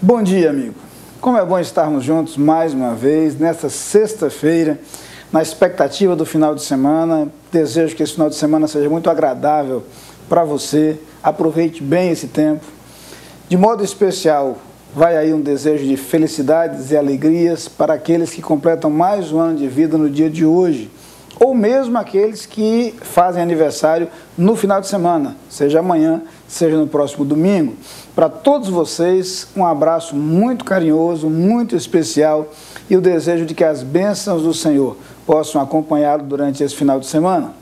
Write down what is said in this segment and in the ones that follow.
Bom dia, amigo. Como é bom estarmos juntos mais uma vez, nesta sexta-feira, na expectativa do final de semana. Desejo que esse final de semana seja muito agradável para você. Aproveite bem esse tempo. De modo especial, vai aí um desejo de felicidades e alegrias para aqueles que completam mais um ano de vida no dia de hoje, ou mesmo aqueles que fazem aniversário no final de semana, seja amanhã, seja no próximo domingo. Para todos vocês, um abraço muito carinhoso, muito especial e o desejo de que as bênçãos do Senhor possam acompanhá-lo durante esse final de semana.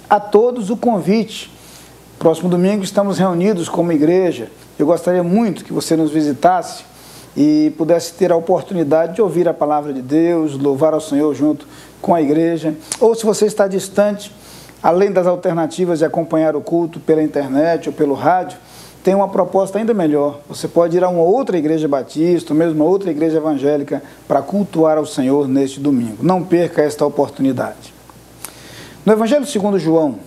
A todos o convite. Próximo domingo estamos reunidos como igreja. Eu gostaria muito que você nos visitasse e pudesse ter a oportunidade de ouvir a palavra de Deus, louvar ao Senhor junto com a igreja. Ou se você está distante, além das alternativas de acompanhar o culto pela internet ou pelo rádio, tem uma proposta ainda melhor. Você pode ir a uma outra igreja batista, ou mesmo uma outra igreja evangélica, para cultuar ao Senhor neste domingo. Não perca esta oportunidade. No Evangelho segundo João,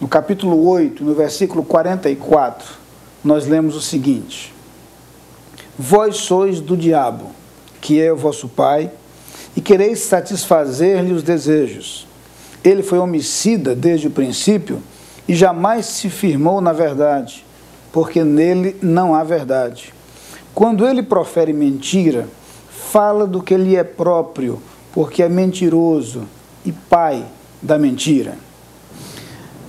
no capítulo 8, no versículo 44, nós lemos o seguinte: Vós sois do diabo, que é o vosso pai, e quereis satisfazer-lhe os desejos. Ele foi homicida desde o princípio e jamais se firmou na verdade, porque nele não há verdade. Quando ele profere mentira, fala do que lhe é próprio, porque é mentiroso e pai da mentira.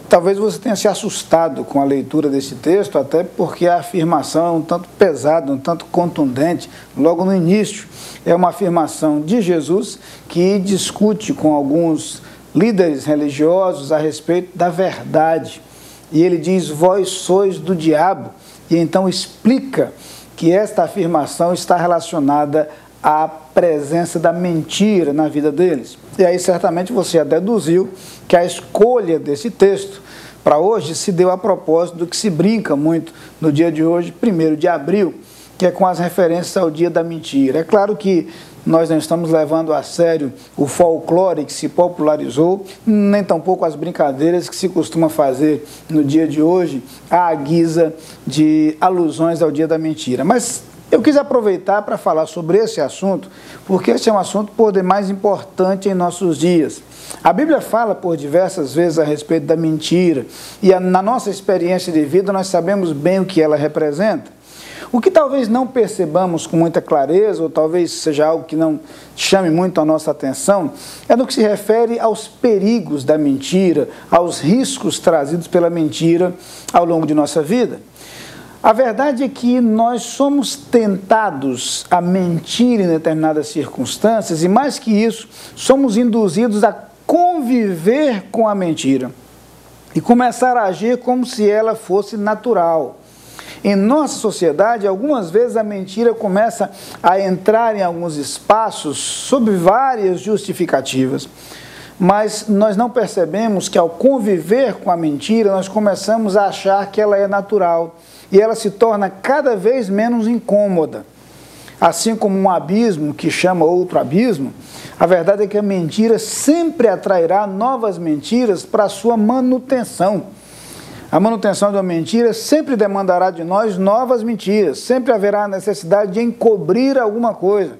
Talvez você tenha se assustado com a leitura desse texto, até porque a afirmação é um tanto pesada, um tanto contundente. Logo no início, é uma afirmação de Jesus que discute com alguns líderes religiosos a respeito da verdade. E ele diz, vós sois do diabo, e então explica que esta afirmação está relacionada à presença da mentira na vida deles. E aí certamente você já deduziu que a escolha desse texto para hoje se deu a propósito do que se brinca muito no dia de hoje, 1º de abril, que é com as referências ao dia da mentira. É claro que nós não estamos levando a sério o folclore que se popularizou, nem tampouco as brincadeiras que se costuma fazer no dia de hoje, à guisa de alusões ao dia da mentira. Mas eu quis aproveitar para falar sobre esse assunto, porque esse é um assunto por demais importante em nossos dias. A Bíblia fala por diversas vezes a respeito da mentira, e na nossa experiência de vida nós sabemos bem o que ela representa. O que talvez não percebamos com muita clareza, ou talvez seja algo que não chame muito a nossa atenção, é no que se refere aos perigos da mentira, aos riscos trazidos pela mentira ao longo de nossa vida. A verdade é que nós somos tentados a mentir em determinadas circunstâncias e, mais que isso, somos induzidos a conviver com a mentira e começar a agir como se ela fosse natural. Em nossa sociedade, algumas vezes a mentira começa a entrar em alguns espaços sob várias justificativas, mas nós não percebemos que ao conviver com a mentira, nós começamos a achar que ela é natural e ela se torna cada vez menos incômoda. Assim como um abismo que chama outro abismo, a verdade é que a mentira sempre atrairá novas mentiras para a sua manutenção. A manutenção de uma mentira sempre demandará de nós novas mentiras, sempre haverá a necessidade de encobrir alguma coisa.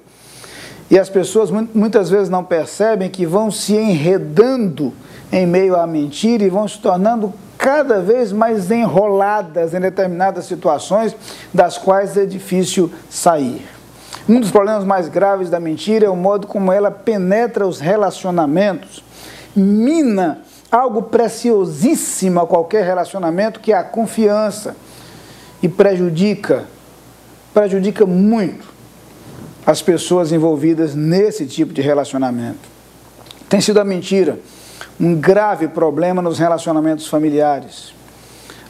E as pessoas muitas vezes não percebem que vão se enredando em meio à mentira e vão se tornando cada vez mais enroladas em determinadas situações das quais é difícil sair. Um dos problemas mais graves da mentira é o modo como ela penetra os relacionamentos, mina algo preciosíssimo a qualquer relacionamento, que é a confiança, e prejudica muito as pessoas envolvidas nesse tipo de relacionamento. Tem sido a mentira um grave problema nos relacionamentos familiares.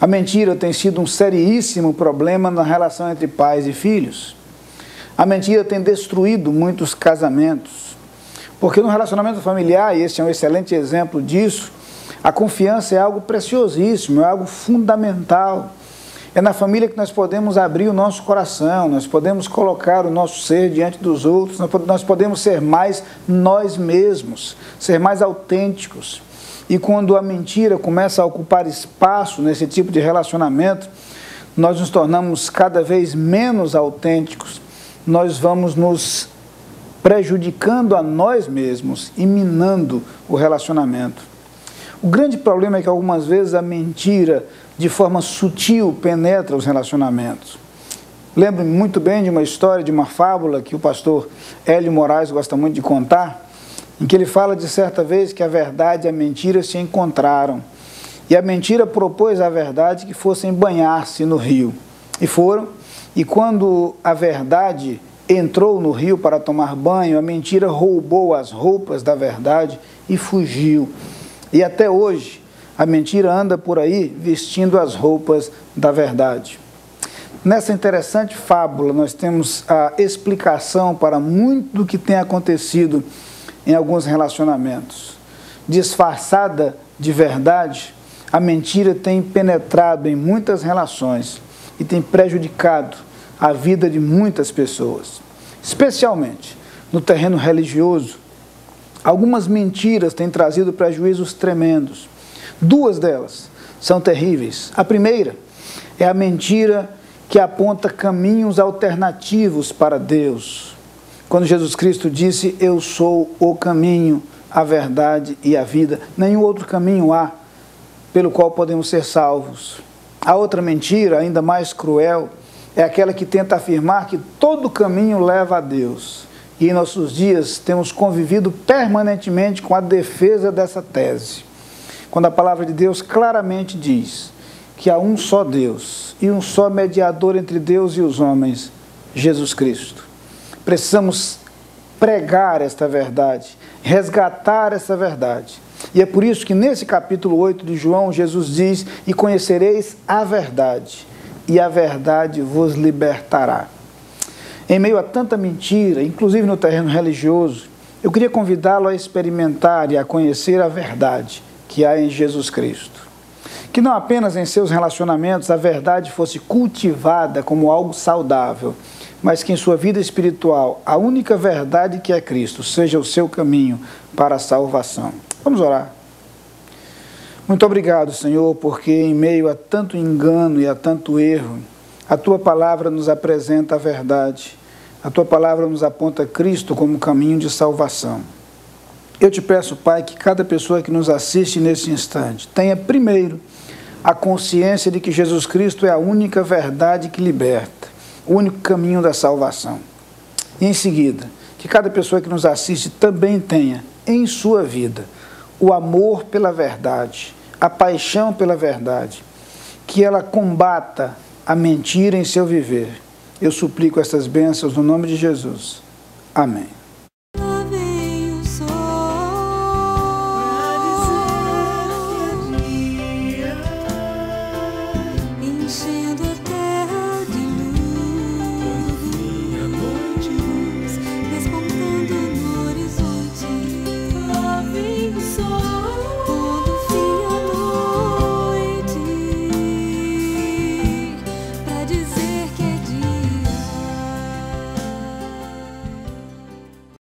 A mentira tem sido um seríssimo problema na relação entre pais e filhos. A mentira tem destruído muitos casamentos, porque no relacionamento familiar, e esse é um excelente exemplo disso, a confiança é algo preciosíssimo, é algo fundamental. É na família que nós podemos abrir o nosso coração, nós podemos colocar o nosso ser diante dos outros, nós podemos ser mais nós mesmos, ser mais autênticos. E quando a mentira começa a ocupar espaço nesse tipo de relacionamento, nós nos tornamos cada vez menos autênticos nós vamos nos prejudicando a nós mesmos e minando o relacionamento. O grande problema é que algumas vezes a mentira, de forma sutil, penetra os relacionamentos. Lembro-me muito bem de uma história, de uma fábula que o pastor Hélio Moraes gosta muito de contar, em que ele fala de certa vez que a verdade e a mentira se encontraram. E a mentira propôs à verdade que fossem banhar-se no rio. E foram, e quando a verdade entrou no rio para tomar banho, a mentira roubou as roupas da verdade e fugiu. E até hoje, a mentira anda por aí vestindo as roupas da verdade. Nessa interessante fábula, nós temos a explicação para muito do que tem acontecido em alguns relacionamentos. Disfarçada de verdade, a mentira tem penetrado em muitas relações e tem prejudicado a vida de muitas pessoas. Especialmente no terreno religioso, algumas mentiras têm trazido prejuízos tremendos. Duas delas são terríveis. A primeira é a mentira que aponta caminhos alternativos para Deus. Quando Jesus Cristo disse, eu sou o caminho, a verdade e a vida, nenhum outro caminho há pelo qual podemos ser salvos. A outra mentira, ainda mais cruel, é aquela que tenta afirmar que todo caminho leva a Deus. E em nossos dias temos convivido permanentemente com a defesa dessa tese. Quando a palavra de Deus claramente diz que há um só Deus e um só mediador entre Deus e os homens, Jesus Cristo. Precisamos pregar esta verdade, resgatar essa verdade. E é por isso que nesse capítulo 8 de João, Jesus diz, e conhecereis a verdade, e a verdade vos libertará. Em meio a tanta mentira, inclusive no terreno religioso, eu queria convidá-lo a experimentar e a conhecer a verdade que há em Jesus Cristo. Que não apenas em seus relacionamentos a verdade fosse cultivada como algo saudável, mas que em sua vida espiritual a única verdade que é Cristo seja o seu caminho para a salvação. Vamos orar. Muito obrigado, Senhor, porque em meio a tanto engano e a tanto erro, a Tua palavra nos apresenta a verdade. A Tua palavra nos aponta Cristo como caminho de salvação. Eu te peço, Pai, que cada pessoa que nos assiste nesse instante tenha primeiro a consciência de que Jesus Cristo é a única verdade que liberta, o único caminho da salvação. E em seguida, que cada pessoa que nos assiste também tenha em sua vida o amor pela verdade, a paixão pela verdade, que ela combata a mentira em seu viver. Eu suplico estas bênçãos no nome de Jesus. Amém. Enche